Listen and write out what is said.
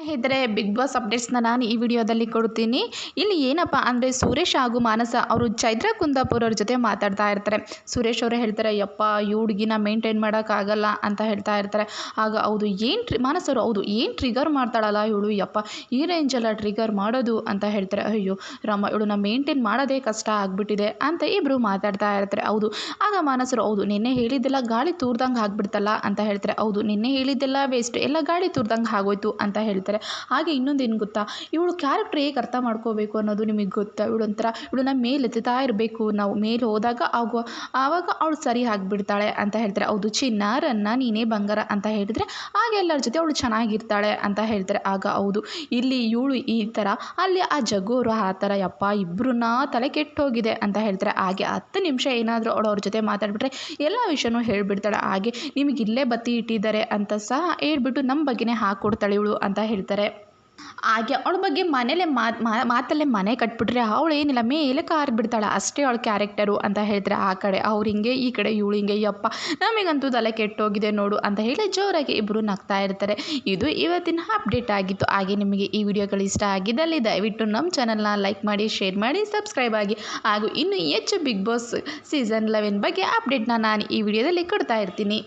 ಸ್ನೇಹಿತರೆ, big boss ಅಪ್ಡೇಟ್ಸ್ನ ನಾನು ಈ ವಿಡಿಯೋದಲ್ಲಿ ಕೊಡ್ತೀನಿ. ಇಲ್ಲಿ ಏನಪ್ಪ ಅಂದರೆ ಸುರೇಶ್ ಹಾಗೂ ಮಾನಸ ಅವರು ಚೈತ್ರ ಕುಂದಾಪುರ ಅವ್ರ ಜೊತೆ ಮಾತಾಡ್ತಾ ಇರ್ತಾರೆ. ಸುರೇಶ್ ಅವರೇ ಹೇಳ್ತಾರೆ, ಯಪ್ಪ ಈ ಹುಡುಗಿನ ಮೇಂಟೈನ್ ಮಾಡೋಕ್ಕಾಗಲ್ಲ ಅಂತ ಹೇಳ್ತಾ ಇರ್ತಾರೆ. ಆಗ ಹೌದು ಮಾನಸ ಅವರು ಹೌದು ಏನು ಟ್ರಿಗರ್ ಮಾಡ್ತಾಳಲ್ಲ ಇವಳು, ಯಪ್ಪ ಈ ರೇಂಜೆಲ್ಲ ಟ್ರಿಗರ್ ಮಾಡೋದು ಅಂತ ಹೇಳ್ತಾರೆ. ಅಯ್ಯೋ ರಾಮ, ಇವಳನ್ನ ಮೇಂಟೈನ್ ಮಾಡೋದೇ ಕಷ್ಟ ಆಗಿಬಿಟ್ಟಿದೆ ಅಂತ ಇಬ್ಬರು ಮಾತಾಡ್ತಾ ಇರ್ತಾರೆ. ಹೌದು ಆಗ ಮಾನಸರು ಹೌದು ನಿನ್ನೆ ಹೇಳಿದ್ದೆಲ್ಲ ಗಾಳಿ ತೂರ್ದಂಗೆ ಆಗ್ಬಿಡ್ತಲ್ಲ ಅಂತ ಹೇಳ್ತಾರೆ. ಹೌದು ನಿನ್ನೆ ಹೇಳಿದ್ದೆಲ್ಲ ವೇಸ್ಟ್, ಎಲ್ಲ ಗಾಳಿ ತೂರ್ದಂಗೆ ಆಗೋಯ್ತು ಅಂತ ಹೇಳ್ತಾರೆ. ಹಾಗೆ ಇನ್ನೊಂದೇನು ಗೊತ್ತಾ, ಇವಳು ಕ್ಯಾರೆಕ್ಟರ್ ಹೇಗೆ ಅರ್ಥ ಮಾಡ್ಕೋಬೇಕು ಅನ್ನೋದು ನಿಮಗೆ ಗೊತ್ತಾ? ಇವಳನ್ನ ಮೇಲೆತ್ತಾ ಇರಬೇಕು, ನಾವು ಮೇಲೆ ಹೋದಾಗ ಆವಾಗ ಅವಳು ಸರಿ ಆಗಿಬಿಡ್ತಾಳೆ ಅಂತ ಹೇಳ್ತಾರೆ. ಹೌದು ಚಿನ್ನಾರನ್ನ ನೀನೇ ಬಂಗಾರ ಅಂತ ಹೇಳಿದರೆ ಆಗ ಎಲ್ಲರ ಜೊತೆ ಅವಳು ಚೆನ್ನಾಗಿರ್ತಾಳೆ ಅಂತ ಹೇಳ್ತಾರೆ. ಆಗ ಹೌದು ಇಲ್ಲಿ ಇವಳು ಈ ಥರ, ಅಲ್ಲಿ ಆ ಜಗ್ಗೋರು ಆ ಥರ, ಯಪ್ಪ ಇಬ್ಬರನ್ನ ತಲೆ ಕೆಟ್ಟೋಗಿದೆ ಅಂತ ಹೇಳ್ತಾರೆ. ಹಾಗೆ 10 ನಿಮಿಷ ಏನಾದರೂ ಅವ್ರ ಜೊತೆ ಮಾತಾಡ್ಬಿಟ್ರೆ ಎಲ್ಲ ವಿಷಯನೂ ಹೇಳ್ಬಿಡ್ತಾಳೆ. ಹಾಗೆ ನಿಮಗೆ ಇಲ್ಲೇ ಬತ್ತಿ ಇಟ್ಟಿದ್ದಾರೆ ಅಂತ ಸಹ ಹೇಳ್ಬಿಟ್ಟು ನಮ್ಮ ಬಗ್ಗೆನೇ ಹಾಕ್ಕೊಡ್ತಾಳೆ ಇವಳು ಅಂತ ಹೇಳ್ತಾರೆ. ಹಾಗೆ ಅವಳ ಬಗ್ಗೆ ಮನೇಲೆ ಮಾತಲ್ಲೇ ಮನೆ ಕಟ್ಬಿಟ್ರೆ ಅವಳು ಏನಿಲ್ಲ ಮೇಲೆ ಬಿಡ್ತಾಳೆ, ಅಷ್ಟೇ ಅವಳ ಕ್ಯಾರೆಕ್ಟರು ಅಂತ ಹೇಳ್ತಾರೆ. ಆ ಕಡೆ ಅವ್ರು ಹಿಂಗೆ, ಈ ಕಡೆ ಇವಳು ಹಿಂಗೆ, ಯಪ್ಪ ನಮಗಂತೂ ತಲೆ ಕೆಟ್ಟೋಗಿದೆ ನೋಡು ಅಂತ ಹೇಳಿ ಜೋರಾಗಿ ಇಬ್ಬರು ನಗ್ತಾ ಇರ್ತಾರೆ. ಇದು ಇವತ್ತಿನ ಅಪ್ಡೇಟ್ ಆಗಿತ್ತು. ಹಾಗೆ ನಿಮಗೆ ಈ ವಿಡಿಯೋಗಳು ಇಷ್ಟ ಆಗಿದ್ದಲ್ಲಿ ದಯವಿಟ್ಟು ನಮ್ಮ ಚಾನಲ್ನ ಲೈಕ್ ಮಾಡಿ, ಶೇರ್ ಮಾಡಿ, ಸಬ್ಸ್ಕ್ರೈಬ್ ಆಗಿ. ಹಾಗೂ ಇನ್ನೂ ಹೆಚ್ಚು ಬಿಗ್ ಬಾಸ್ ಸೀಸನ್ 11 ಬಗ್ಗೆ ಅಪ್ಡೇಟ್ನ ನಾನು ಈ ವಿಡಿಯೋದಲ್ಲಿ ಕೊಡ್ತಾ ಇರ್ತೀನಿ.